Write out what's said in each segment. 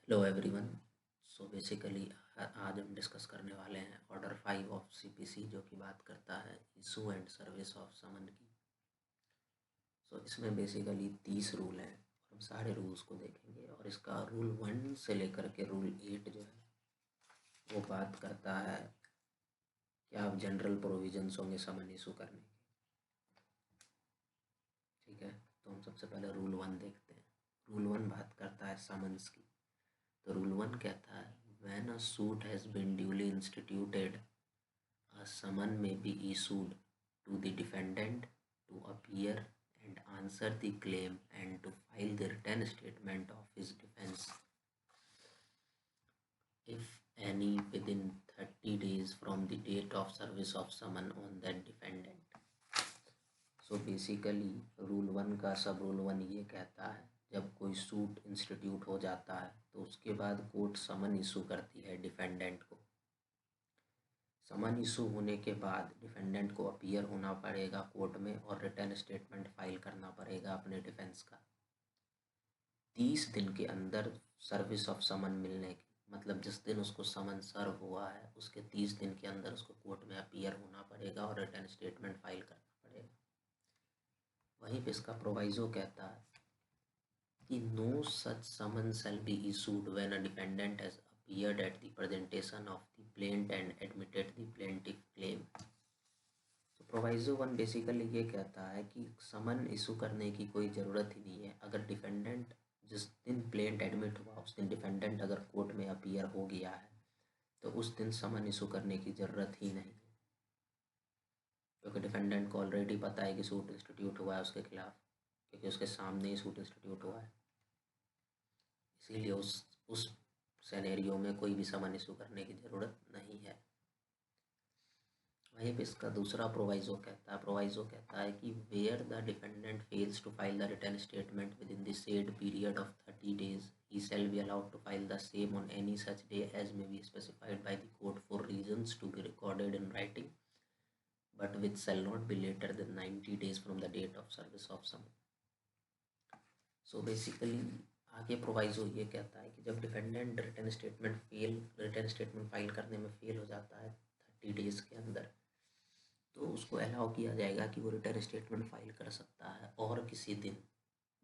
Hello everyone. So basically आज हम discuss करने वाले हैं ऑर्डर 5 ऑफ सीपीसी जो कि बात करता है इशू एंड सर्विस ऑफ समन की। सो इसमें बेसिकली 30 रूल हैं और हम सारे रूल्स को देखेंगे और इसका रूल 1 से लेकर के रूल 8 जो है वो बात करता है कि आप जनरल प्रोविजंस होंगे समन इशू करने के। ठीक है, तो हम सबसे पहले रूल 1 देखते हैं। रूल 1 बात करता है समन्स की। तो रूल 1 कहता है when a suit has been duly instituted a summon may be issued to the defendant to appear and answer the claim and to file the written statement of his defense if any within 30 days from the date of service of summon on that defendant। So basically rule 1 का सब rule 1 ये कहता है जब कोई suit institute हो जाता है तो उसके बाद कोर्ट समन इशू करती है डिफेंडेंट को। समन इशू होने के बाद डिफेंडेंट को अपीयर होना पड़ेगा कोर्ट में और रिटर्न स्टेटमेंट फाइल करना पड़ेगा अपने डिफेंस का 30 दिन के अंदर। सर्विस ऑफ समन मिलने की मतलब जिस दिन उसको समन सर्व हुआ है उसके 30 दिन के अंदर उसको कोर्ट में अपीयर होना पड़ेगा और रिटर्न स्टेटमेंट फाइल करना पड़ेगा। वहीं पे इसका प्रोवाइजो कहता है कि no such summon shall be issued when a defendant has appeared at the presentation of the plaint and admitted the plaintiff claim। तो प्रोवाइजो 1 बेसिकली ये कहता है कि समन इशू करने की कोई ज़रूरत ही नहीं है अगर डिफेंडेंट जिस दिन प्लेंट एडमिट हुआ उस दिन डिफेंडेंट अगर कोर्ट में अपीयर हो गया है तो उस दिन समन इशू करने की ज़रूरत ही नहीं है, क्योंकि डिफेंडेंट को ऑलरेडी पता है कि सूट इंस्टीट्यूट हुआ है उसके खिलाफ, क्योंकि उसके सामने ही सूट इंस्टीट्यूट हुआ है। इसीलिए उस सिनेरियो में कोई भी समन इशू करने की ज़रूरत नहीं है। वहीं पे इसका दूसरा प्रोवाइजो कहता है कि where the defendant fails to file the return statement within the said period of 30 days he shall be allowed to file the same on any such day as may be specified by the court for reasons to be recorded in writing but which shall not be later than 90 days from the date of service of summons। So basically आगे proviso ये कहता है कि जब defendant return statement file करने में fail हो जाता है 30 days के अंदर तो उसको अलाउ किया जाएगा कि वो रिटर्न स्टेटमेंट फाइल कर सकता है और किसी दिन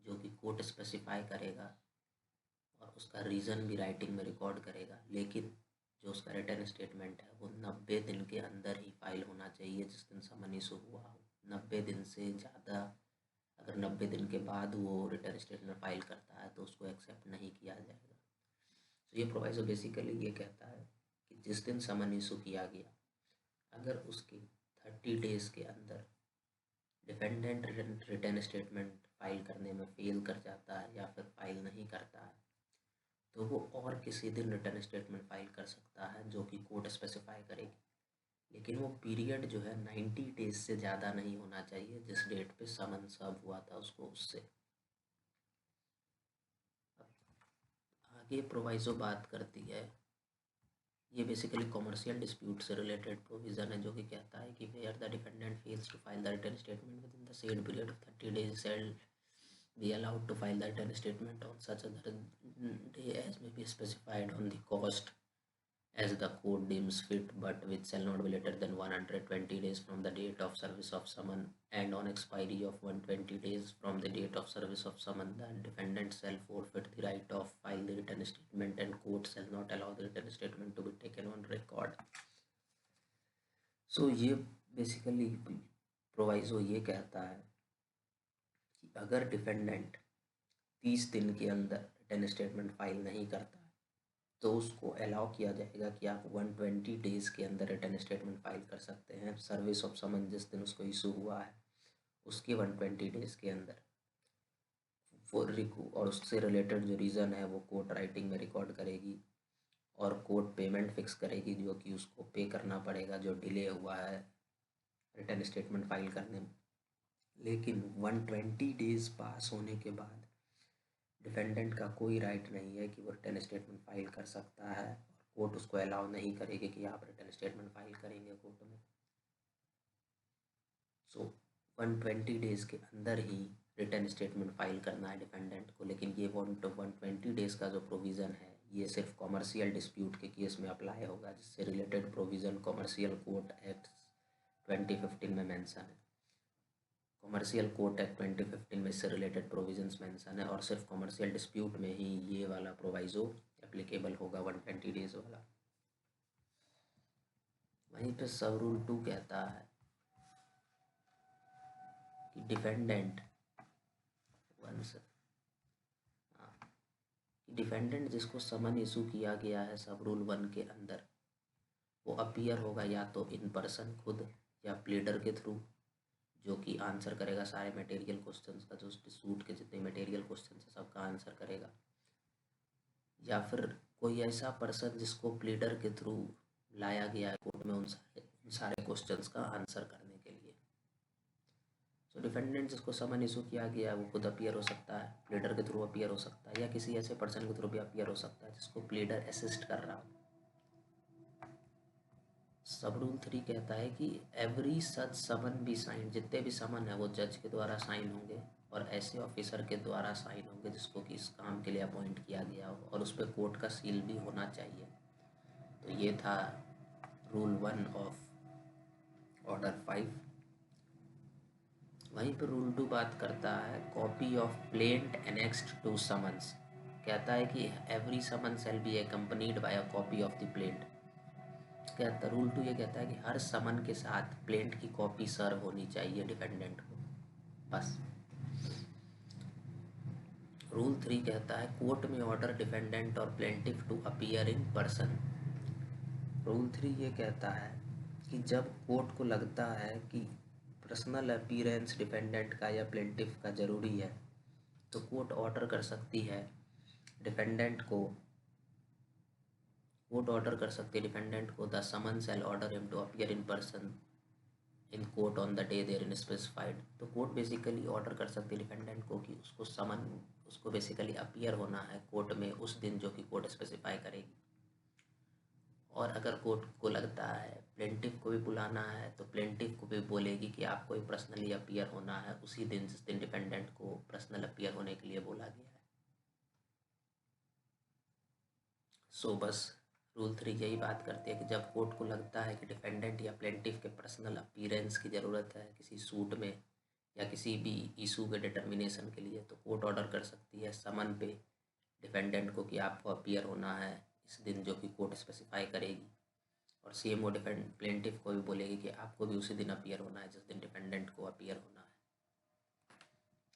जो कि कोर्ट स्पेसिफाई करेगा और उसका रीज़न भी राइटिंग में रिकॉर्ड करेगा। लेकिन जो उसका रिटर्न स्टेटमेंट है वो 90 दिन के अंदर ही फाइल होना चाहिए जिस दिन समन इशू हुआ हो। 90 दिन से ज़्यादा अगर 90 दिन के बाद वो रिटर्न स्टेटमेंट फाइल करता है तो उसको एक्सेप्ट नहीं किया जाएगा। तो ये प्रोवाइजो बेसिकली ये कहता है कि जिस दिन समन इशू किया गया अगर उसके 30 days के अंदर डिफेंडेंट रिटर्न स्टेटमेंट फाइल करने में फेल कर जाता है या फिर फाइल नहीं करता है तो वो और किसी दिन रिटर्न स्टेटमेंट फाइल कर सकता है जो कि कोर्ट स्पेसिफाई करेगी। लेकिन वो पीरियड जो है 90 days से ज़्यादा नहीं होना चाहिए जिस डेट पे समन सर्व हुआ था उसको उससे। आगे प्रोवाइजो बात करती है, ये बेसिकली कॉमर्शियल डिस्प्यूट से रिलेटेड प्रोविज़न है जो कि कहता है कि where the defendant fails to file the return statement within the said period of 30 days shall be allowed to file the return statement on such other day as may be specified on the cost as the court deems fit but which shall not be later than 120 days from the date of service of summon and on expiry of 120 days from the date of service of summon the defendant shall forfeit the right of file the return statement and court shall not allow the return statement to be taken on record। सो ये basically proviso ये कहता है कि अगर defendant 30 दिन के अंदर return statement file नहीं करता है तो उसको अलाउ किया जाएगा कि आप 120 days के अंदर रिटर्न स्टेटमेंट फाइल कर सकते हैं। सर्विस ऑफ समन जिस दिन उसको इशू हुआ है उसके 120 days के अंदर और उससे रिलेटेड जो रीज़न है वो कोर्ट राइटिंग में रिकॉर्ड करेगी और कोर्ट पेमेंट फिक्स करेगी जो कि उसको पे करना पड़ेगा जो डिले हुआ है रिटर्न स्टेटमेंट फाइल करने में। लेकिन 120 days पास होने के बाद डिफेंडेंट का कोई राइट नहीं है कि वो रिटर्न स्टेटमेंट फाइल कर सकता है और कोर्ट उसको अलाउ नहीं करेगी कि आप रिटर्न स्टेटमेंट फाइल करेंगे कोर्ट में। सो 120 days के अंदर ही रिटर्न स्टेटमेंट फाइल करना है डिफेंडेंट को। लेकिन ये 120 days का जो प्रोविज़न है ये सिर्फ कॉमर्शियल डिस्प्यूट के केस में अप्लाई होगा, जिससे related provision commercial court act 2015 में मेंशन है। कॉमर्शियल कोर्ट एक्ट 2015 में इससे रिलेटेड प्रोविजंस मेंशन है और सिर्फ कॉमर्शियल डिस्प्यूट में ही ये वाला प्रोवाइजो एप्लीकेबल होगा 120 डेज वाला। वहीं पे सब रूल 2 कहता है कि डिफेंडेंट डिफेंडेंट जिसको समन इशू किया गया है सब रूल 1 के अंदर, वो अपीयर होगा या तो इन पर्सन खुद या प्लीडर के थ्रू, जो कि आंसर करेगा सारे मटेरियल क्वेश्चंस का, जो सूट के जितने मटेरियल क्वेश्चन है सबका आंसर करेगा, या फिर कोई ऐसा पर्सन जिसको प्लीडर के थ्रू लाया गया है कोर्ट में उन सारे क्वेश्चंस का आंसर करने के लिए। तो डिफेंडेंट जिसको समन इशू किया गया है वो खुद अपीयर हो सकता है, प्लीडर के थ्रू अपीयर हो सकता है, या किसी ऐसे पर्सन के थ्रू भी अपीयर हो सकता है जिसको प्लीडर असिस्ट कर रहा हो। सब रूल 3 कहता है कि एवरी सच समन बी साइन, जितने भी समन है वो जज के द्वारा साइन होंगे और ऐसे ऑफिसर के द्वारा साइन होंगे जिसको कि इस काम के लिए अपॉइंट किया गया हो, और उस पर कोर्ट का सील भी होना चाहिए। तो ये था रूल 1 ऑफ ऑर्डर 5। वहीं पर रूल 2 बात करता है copy of plaint annexed to summons. कहता है कि every summon shall be accompanied by a copy of the plaint. कहता रूल 2 ये कहता है कि हर समन के साथ प्लेंट की कॉपी सर्व होनी चाहिए डिफेंडेंट को, बस। रूल 3 कहता है कोर्ट में ऑर्डर डिफेंडेंट और plaintiff to appear in person. Rule 3 ये कहता है कि जब कोर्ट को लगता है कि पर्सनल अपीयरेंस डिफेंडेंट का या प्लेंटिफ का ज़रूरी है, तो कोर्ट ऑर्डर कर सकती है डिफेंडेंट को, the summon shall order him to appear in person in court on the day therein specified. तो कोर्ट बेसिकली ऑर्डर कर सकती है डिफेंडेंट को कि उसको बेसिकली अपीयर होना है कोर्ट में उस दिन जो कि कोर्ट स्पेसिफाई करेगी। और अगर कोर्ट को लगता है प्लेंटिफ को भी बुलाना है तो प्लेंटिफ को भी बोलेगी कि आपको भी पर्सनली अपीयर होना है उसी दिन जिस दिन डिफेंडेंट को पर्सनल अपीयर होने के लिए बोला गया है। सो बस रूल 3 यही बात करती है कि जब कोर्ट को लगता है कि डिफेंडेंट या प्लेंटिफ के पर्सनल अपीयरेंस की ज़रूरत है किसी सूट में या किसी भी इशू के डिटर्मिनेशन के लिए, तो कोर्ट ऑर्डर कर सकती है समन पे डिफेंडेंट को कि आपको अपीयर होना है इस दिन जो कि कोर्ट स्पेसिफाई करेगी, और सेम वो प्लेंटिफ को भी बोलेगी कि आपको भी उसी दिन अपीयर होना है जिस दिन डिफेंडेंट को अपीयर होना है।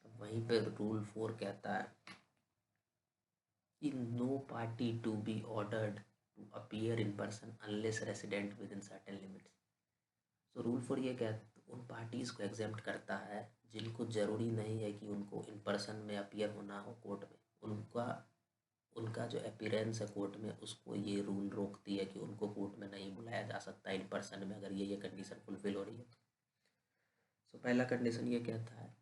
अब वहीं पे रूल 4 कहता है कि no party to be ordered to appear in person unless resident within certain limits. तो रूल 4 ये उन पार्टीज़ को एग्जेम्प्ट करता है जिनको ज़रूरी नहीं है कि उनको इन पर्सन में अपीयर होना हो कोर्ट में, उनका जो अपीयरेंस है कोर्ट में उसको ये रूल रोकती है कि उनको कोर्ट में नहीं बुलाया जा सकता इन पर्सन में, अगर ये कंडीशन फुलफिल हो रही है तो पहला कंडीशन ये कहता है,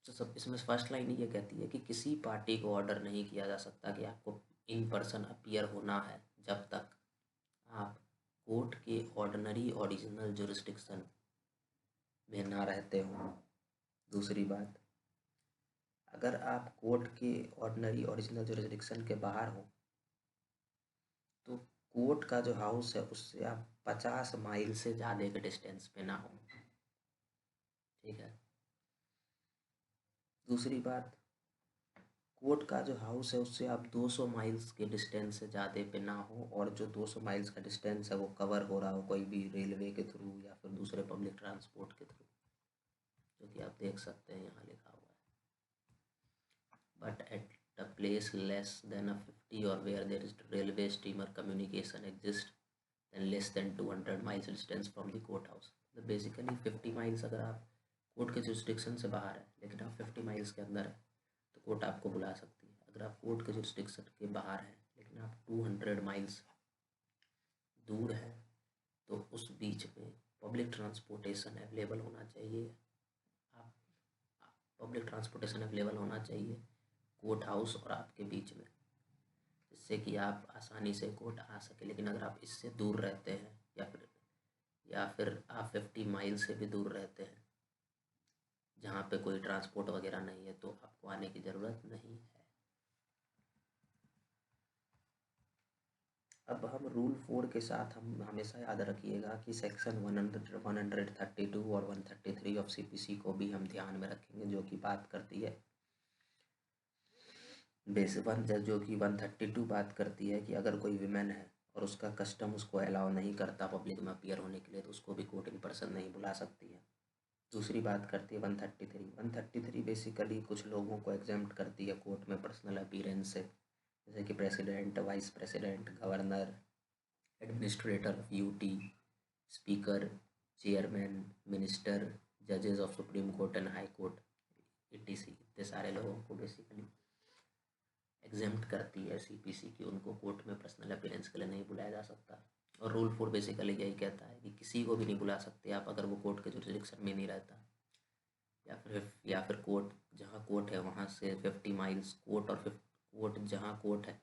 तो सब इसमें फर्स्ट लाइन ये कहती है कि किसी पार्टी को ऑर्डर नहीं किया जा सकता कि आपको इन पर्सन अपीयर होना है जब तक आप कोर्ट के ऑर्डिनरी ओरिजिनल जुरिस्डिक्शन में ना रहते हो। दूसरी बात, अगर आप कोर्ट के ऑर्डिनरी ओरिजिनल जुरिस्डिक्शन के बाहर हो तो कोर्ट का जो हाउस है उससे आप 50 माइल से ज़्यादा के डिस्टेंस पे ना हो, ठीक है। दूसरी बात, कोर्ट का जो हाउस है उससे आप 200 माइल्स के डिस्टेंस से ज़्यादा पे ना हो, और जो 200 माइल्स का डिस्टेंस है वो कवर हो रहा हो कोई भी रेलवे के थ्रू या फिर दूसरे पब्लिक ट्रांसपोर्ट के थ्रू, जो कि आप देख सकते हैं यहाँ लिखा हुआ है। But at the place less than 50 और where there is railway steamer communication exist then less than 200 miles distance from the court house. तो बेसिकली 50 माइल्स अगर आप कोर्ट के जुरिस्डिक्शन से बाहर है लेकिन आप 50 माइल्स के अंदर है तो कोर्ट आपको बुला सकती है। अगर आप कोर्ट के जुरिस्डिक्शन के बाहर हैं लेकिन आप 200 माइल्स दूर है तो उस बीच में पब्लिक ट्रांसपोर्टेशन अवेलेबल होना चाहिए। आप पब्लिक ट्रांसपोर्टेशन अवेलेबल होना चाहिए कोर्ट हाउस और आपके बीच में, जिससे कि आप आसानी से कोर्ट आ सके। लेकिन अगर आप इससे दूर रहते हैं या फिर आप 50 माइल से भी दूर रहते हैं जहाँ पे कोई ट्रांसपोर्ट वगैरह नहीं है तो आपको आने की ज़रूरत नहीं है। अब हम रूल 4 के साथ हम हमेशा याद रखिएगा कि सेक्शन 132 और 133 ऑफ सीपीसी को भी हम ध्यान में रखेंगे, जो कि बात करती है जो कि 132 बात करती है कि अगर कोई विमेन है और उसका कस्टम उसको अलाउ नहीं करता पब्लिक में अपीयर होने के लिए, तो उसको भी कोर्ट इन पर्सन नहीं बुला सकती है। दूसरी बात करती है 133 बेसिकली कुछ लोगों को एग्जेम्प्ट करती है कोर्ट में पर्सनल अपीयरेंस से, जैसे कि president, vice president, governor, administrator of UT, speaker, chairman, minister, जजेस of supreme court and high court, etc. इतने सारे लोगों को बेसिकली एग्जेम्प्ट करती है सीपीसी की, उनको कोर्ट में पर्सनल अपीयरेंस के लिए नहीं बुलाया जा सकता। और रूल 4 बेसिकली यही कहता है कि किसी को भी नहीं बुला सकते आप अगर वो कोर्ट के जुरिडिक्शन में नहीं रहता, या फिर कोर्ट जहाँ कोर्ट है वहाँ से 50 माइल्स कोर्ट, और कोर्ट जहाँ कोर्ट है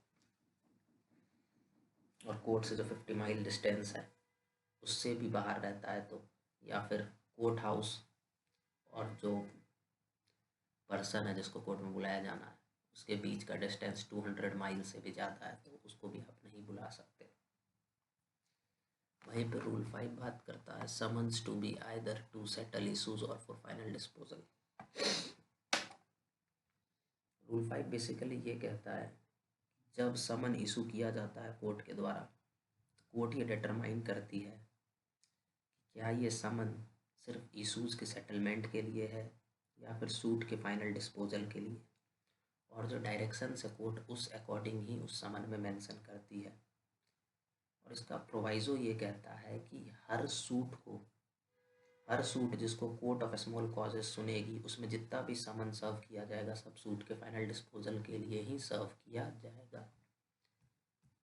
और कोर्ट से जो 50 माइल डिस्टेंस है उससे भी बाहर रहता है तो, या फिर कोर्ट हाउस और जो पर्सन है जिसको कोर्ट में बुलाया जाना है उसके बीच का डिस्टेंस 200 माइल से भी ज़्यादा है तो उसको भी आप नहीं बुला सकते। वहीं पर रूल 5 बात करता है summons to be either to settle issues और for final disposal. Rule 5 basically ये कहता है जब समन इशू किया जाता है कोर्ट के द्वारा, तो कोर्ट ये डिटरमाइन करती है क्या ये समन सिर्फ इशूज़ के सेटलमेंट के लिए है या फिर सूट के फाइनल डिस्पोजल के लिए, और जो डायरेक्शन से कोर्ट उस अकॉर्डिंग ही उस समन में मेंशन करती है। और इसका प्रोवाइज़ो ये कहता है कि हर सूट जिसको कोर्ट ऑफ स्मॉल कॉजेज सुनेगी उसमें जितना भी समन सर्व किया जाएगा सब सूट के फाइनल डिस्पोजल के लिए ही सर्व किया जाएगा,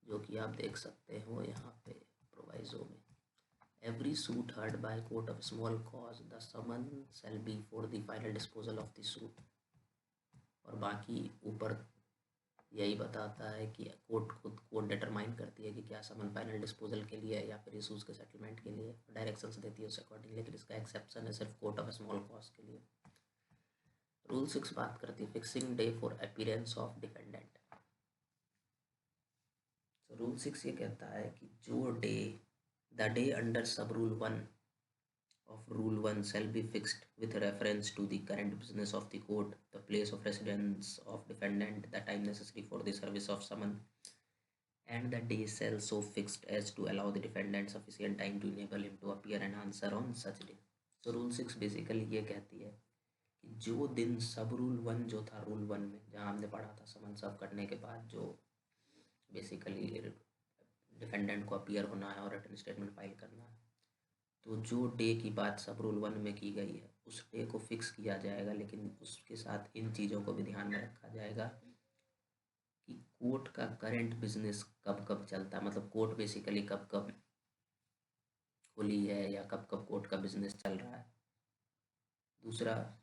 जो कि आप देख सकते हो यहाँ पे प्रोवाइज़ो में। Every suit heard by court of small cause, the summons shall be for the final disposal of the suit। और बाकी ऊपर यही बताता है कि कोर्ट डिटरमाइन करती है कि क्या समन फाइनल डिस्पोजल के लिए है या फिर इशूज़ के सेटलमेंट के लिए, डायरेक्शंस देती है उस अकॉर्डिंग, लेकिन इसका एक्सेप्शन है सिर्फ कोर्ट ऑफ स्मॉल कॉज के लिए। रूल 6 बात करती है fixing day for appearance of defendant. तो रूल 6 ये कहता है कि the day under sub rule 1 of Rule 1 shall be fixed with reference to the current business of the court, the place of residence of defendant, the time necessary for the service of summon, and the day shall so fixed as to allow the defendant sufficient time to enable him to appear and answer on such day। So Rule 6 basically ये कहती है कि जो दिन सब rule 1 जो था rule 1 में जहाँ हमने पढ़ा था समन सर्व करने के बाद जो बेसिकली डिफेंडेंट को अपीयर होना है और रिटन स्टेटमेंट फाइल करना है, तो जो डे की बात सब रूल 1 में की गई है उस डे को फिक्स किया जाएगा, लेकिन उसके साथ इन चीज़ों को भी ध्यान में रखा जाएगा कि कोर्ट का करंट बिजनेस कब कब चलता है, मतलब कोर्ट बेसिकली कब कब खुली है या कब कब कोर्ट का बिजनेस चल रहा है। दूसरा,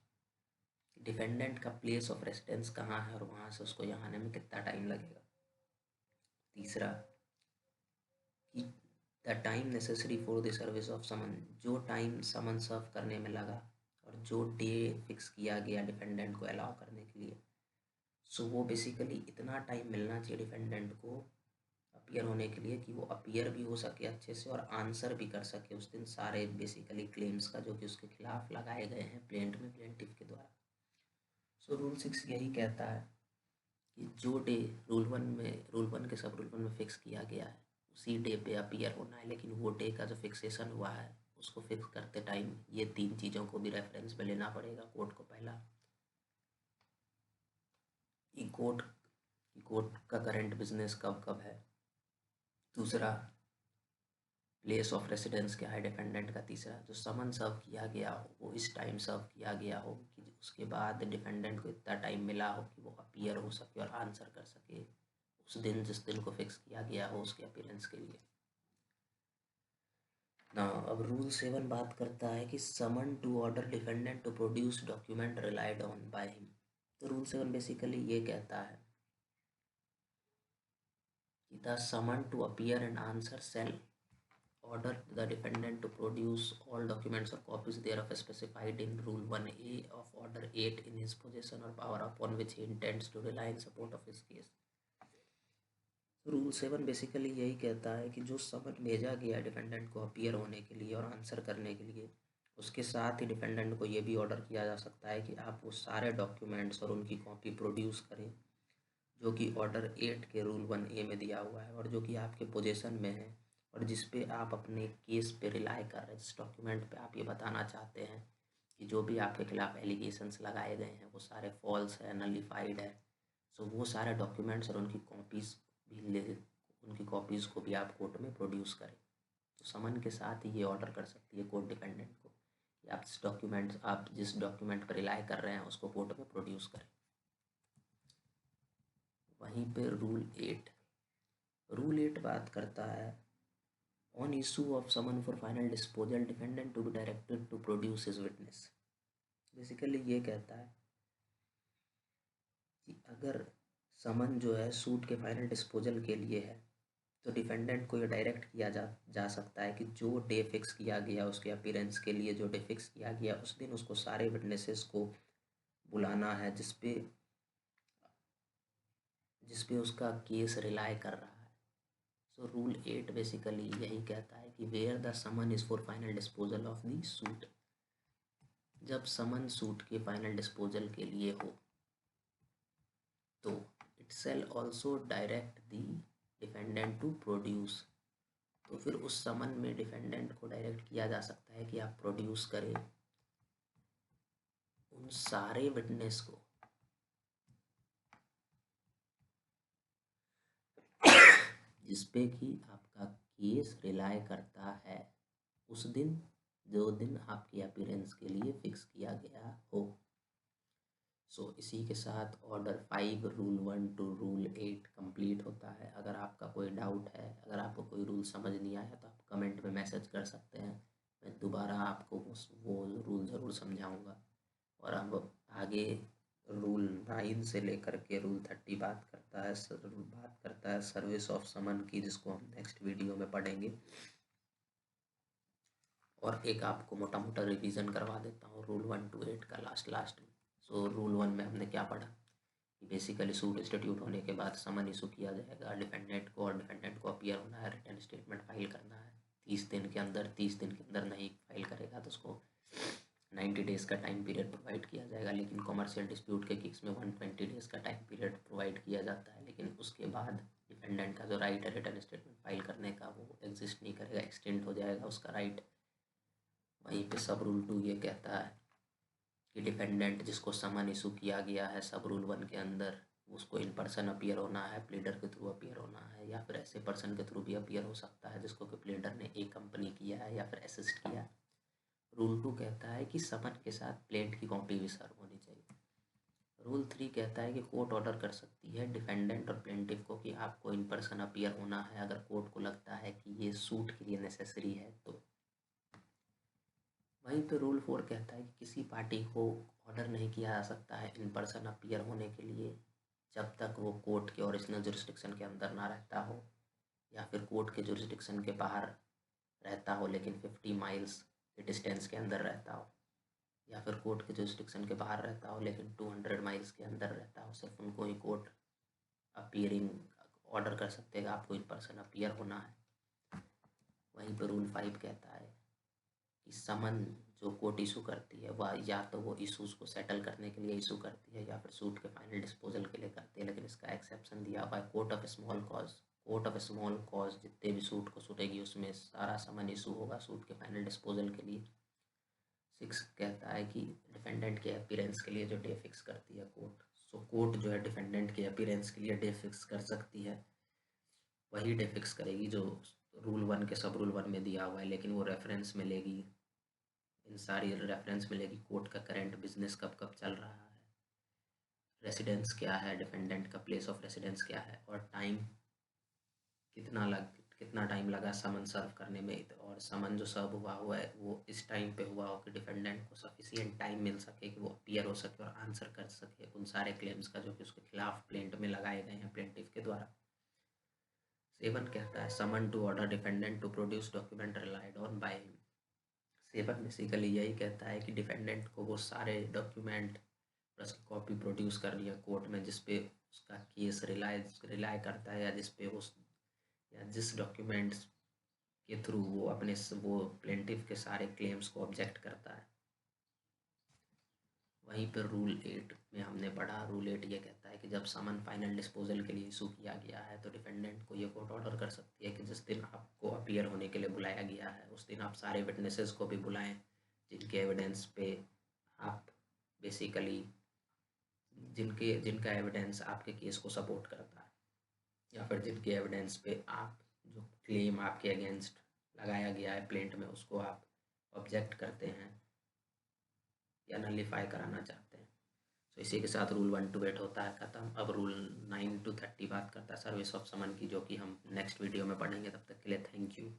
डिफेंडेंट का प्लेस ऑफ रेसिडेंस कहाँ है और वहाँ से उसको यहाँ आने में कितना टाइम लगेगा। तीसरा कि the time necessary for the service of summon, जो टाइम समन सर्व करने में लगा और जो डे फिक्स किया गया डिफेंडेंट को अलाउ करने के लिए, सो वो बेसिकली इतना टाइम मिलना चाहिए डिफेंडेंट को अपीयर होने के लिए कि वो अपीयर भी हो सके अच्छे से और आंसर भी कर सके उस दिन सारे बेसिकली क्लेम्स का जो कि उसके खिलाफ लगाए गए हैं प्लेंटिफ के द्वारा। सो रूल 6 यही कहता है कि जो डे रूल 1 के सब रूल 1 में फिक्स किया गया है उसी डे पे अपीयर होना है, लेकिन वो डे का जो फिक्सेशन हुआ है उसको फिक्स करते टाइम ये 3 चीज़ों को भी रेफरेंस में लेना पड़ेगा कोर्ट को। पहला कि कोर्ट का करंट बिजनेस कब कब है। दूसरा, प्लेस ऑफ रेसिडेंस क्या है डिफेंडेंट का। तीसरा, जो समन सर्व किया गया हो वो इस टाइम सर्व किया गया हो कि उसके बाद डिफेंडेंट को इतना टाइम मिला हो कि वो अपीयर हो सके और आंसर कर सके उस दिन जिस दिन को फिक्स किया गया हो उसके अपीयरेंस के लिए ना। अब रूल 7 बात करता है कि summon to order defendant to produce document relied on by him. तो रूल 7 बेसिकली ये कहता है कि the summon to appear and answer shall order the defendant to produce all documents or copies thereof specified in Rule 1A of Order 8 in his possession or power upon which he intends to rely in support of his case। Rule 7 basically यही कहता है कि जो समन भेजा गया defendant को appear होने के लिए और आंसर करने के लिए, उसके साथ ही डिफेंडेंट को ये भी ऑर्डर किया जा सकता है कि आप वो सारे डॉक्यूमेंट्स और उनकी कॉपी प्रोड्यूस करें जो कि ऑर्डर 8 के रूल 1A में दिया हुआ है और जो कि आपके पोजीशन में है और जिस पे आप अपने केस पे रिलाई कर रहे हैं, जिस डॉक्यूमेंट पे आप ये बताना चाहते हैं कि जो भी आपके खिलाफ एलिगेशंस लगाए गए हैं वो सारे फॉल्स है, नलिफाइड है। सो वो सारे डॉक्यूमेंट्स और उनकी कॉपीज़ भी ले उनकी कॉपीज़ को भी आप कोर्ट में प्रोड्यूस करें। तो समन के साथ ही ये ऑर्डर कर सकती है कोर्ट डिपेंडेंट को कि आप जिस डॉक्यूमेंट पर रिलाई कर रहे हैं उसको कोर्ट में प्रोड्यूस करें। वहीं पे रूल 8 बात करता है on issue of summon for final disposal defendant to be directed to produce his witness. Basically ये कहता है कि अगर समन जो है सूट के फाइनल डिस्पोजल के लिए है तो डिफेंडेंट को ये डायरेक्ट किया जा सकता है कि जो डे फिक्स किया गया उसके अपीयरेंस के लिए, जो डे फिक्स किया गया उस दिन उसको सारे विटनेसेस को बुलाना है जिस पे उसका केस रिलाई कर रहा है। सो रूल 8 बेसिकली यही कहता है कि where the summon is for final disposal of the suit, जब समन सूट के फाइनल डिस्पोजल के लिए हो तो it shall also direct the defendant to produce. तो फिर उस समन में डिफेंडेंट को डायरेक्ट किया जा सकता है कि आप प्रोड्यूस करें उन सारे विटनेस को जिसपे कि आपका केस रिलाई करता है उस दिन जो दिन आपके अपीयरेंस के लिए फिक्स किया गया हो। सो इसी के साथ order 5 rule 1 to rule 8 complete होता है। अगर आपका कोई डाउट है, अगर आपको कोई रूल समझ नहीं आया तो आप कमेंट में मैसेज कर सकते हैं, मैं दोबारा आपको वो रूल ज़रूर समझाऊंगा। और अब आगे रूल 9 से लेकर के रूल 30 बात करता है सर्विस ऑफ समन की, जिसको हम नेक्स्ट वीडियो में पढ़ेंगे। और एक आपको मोटा मोटा रिवीजन करवा देता हूँ रूल 1 to 8 का लास्ट में। सो रूल 1 में हमने क्या पढ़ा कि बेसिकली सूट इंस्टीट्यूट होने के बाद समन इशू किया जाएगा डिफेंडेंट को और डिफेंडेंट को अपीयर होना है, रिटन स्टेटमेंट फाइल करना है 30 दिन के अंदर नहीं फाइल करेगा तो उसको 90 डेज़ का टाइम पीरियड प्रोवाइड किया जाएगा। लेकिन कॉमर्शियल डिस्प्यूट के केस में 120 डेज़ का टाइम पीरियड प्रोवाइड किया जाता है, लेकिन उसके बाद डिफेंडेंट का जो राइट है रिटन स्टेटमेंट फाइल करने का वो एग्जिस्ट नहीं करेगा, एक्सटेंड हो जाएगा उसका राइट। वहीं पे सब रूल 2 ये कहता है कि डिफेंडेंट जिसको समन इशू किया गया है सब रूल 1 के अंदर, उसको इन पर्सन अपीयर होना है, प्लीडर के थ्रू अपीयर होना है, या फिर ऐसे पर्सन के थ्रू भी अपीयर हो सकता है जिसको कि प्लीडर ने एक कंपनी किया है या फिर असिस्ट किया है। रूल 2 कहता है कि समन के साथ प्लेंट की कॉपी भी सर्व होनी चाहिए। रूल 3 कहता है कि कोर्ट ऑर्डर कर सकती है डिफेंडेंट और प्लेंटिफ को कि आपको इन पर्सन अपीयर होना है अगर कोर्ट को लगता है कि ये सूट के लिए नेसेसरी है तो। वहीं पे रूल 4 कहता है कि किसी पार्टी को ऑर्डर नहीं किया जा सकता है इन पर्सन अपीयर होने के लिए जब तक वो कोर्ट के ओरिजिनल जुरिस्डिक्शन के अंदर ना रहता हो या फिर कोर्ट के जुरिस्डिक्शन के बाहर रहता हो लेकिन 50 माइल्स के डिस्टेंस के अंदर रहता हो, या फिर कोर्ट के जुरिस्डिक्शन के बाहर रहता हो लेकिन 200 माइल्स के अंदर रहता हो। सिर्फ उनको ही कोर्ट अपीयरिंग ऑर्डर कर सकते हैं आपको इन पर्सन अपीयर होना है। वहीं पर रूल 5 कहता है कि समन जो कोर्ट इशू करती है वह या तो वो इशूज़ को सेटल करने के लिए इशू करती है या फिर सूट के फाइनल डिस्पोजल के लिए करती है, लेकिन इसका एक्सेप्शन दिया हुआ है कोर्ट ऑफ स्मॉल कॉज जितने भी सूट को सुटेगी उसमें सारा समन इशू होगा सूट के फाइनल डिस्पोजल के लिए। 6 कहता है कि डिफेंडेंट के अपीयरेंस के लिए जो डे फिक्स करती है कोर्ट, सो कोर्ट जो है डिफेंडेंट के अपीयरेंस के लिए डे फिक्स कर सकती है, वही डे फिक्स करेगी जो रूल 1 के सब रूल 1 में दिया हुआ है, लेकिन वो रेफरेंस में लेगी, इन सारी रेफरेंस में लेगी कोर्ट का करंट बिजनेस कब कब चल रहा है, रेसिडेंस क्या है, डिफेंडेंट का प्लेस ऑफ रेसिडेंस क्या है, और कितना टाइम लगा समन सर्व करने में, और समन जो सर्व हुआ है वो इस टाइम पे हुआ हो कि डिफेंडेंट को सफिशिएंट टाइम मिल सके कि वो अपीयर हो सके और आंसर कर सके उन सारे क्लेम्स का जो कि उसके खिलाफ प्लेंट में लगाए गए हैं प्लेंटिफ के द्वारा। 7 कहता है summon to order defendant to produce document relied on by him. 7 basically यही कहता है कि डिफेंडेंट को वो सारे डॉक्यूमेंट प्लस कॉपी प्रोड्यूस करनी है कोर्ट में जिसपे उसका आपका केस रिलाय करता है, या जिस पे उस या जिस डॉक्यूमेंट्स के थ्रू वो वो प्लेंटिफ के सारे क्लेम्स को ऑब्जेक्ट करता है। वहीं पर रूल 8 में हमने पढ़ा, रूल 8 ये कहता है कि जब समन फाइनल डिस्पोजल के लिए इशू किया गया है तो डिफेंडेंट को ये कोर्ट ऑर्डर कर सकती है कि जिस दिन आपको अपीयर होने के लिए बुलाया गया है उस दिन आप सारे विटनेसेस को भी बुलाएं जिनके एविडेंस पे आप बेसिकली जिनका एविडेंस आपके केस को सपोर्ट करता है, या फिर जिनके एविडेंस पे आप जो क्लेम आपके अगेंस्ट लगाया गया है प्लेंट में उसको आप ऑब्जेक्ट करते हैं या नलीफाई कराना चाहते हैं। तो इसी के साथ रूल 1 to 8 होता है ख़त्म। अब रूल 9 to 30 बात करता है सर्विस ऑफ समन की, जो कि हम नेक्स्ट वीडियो में पढ़ेंगे। तब तक के लिए थैंक यू।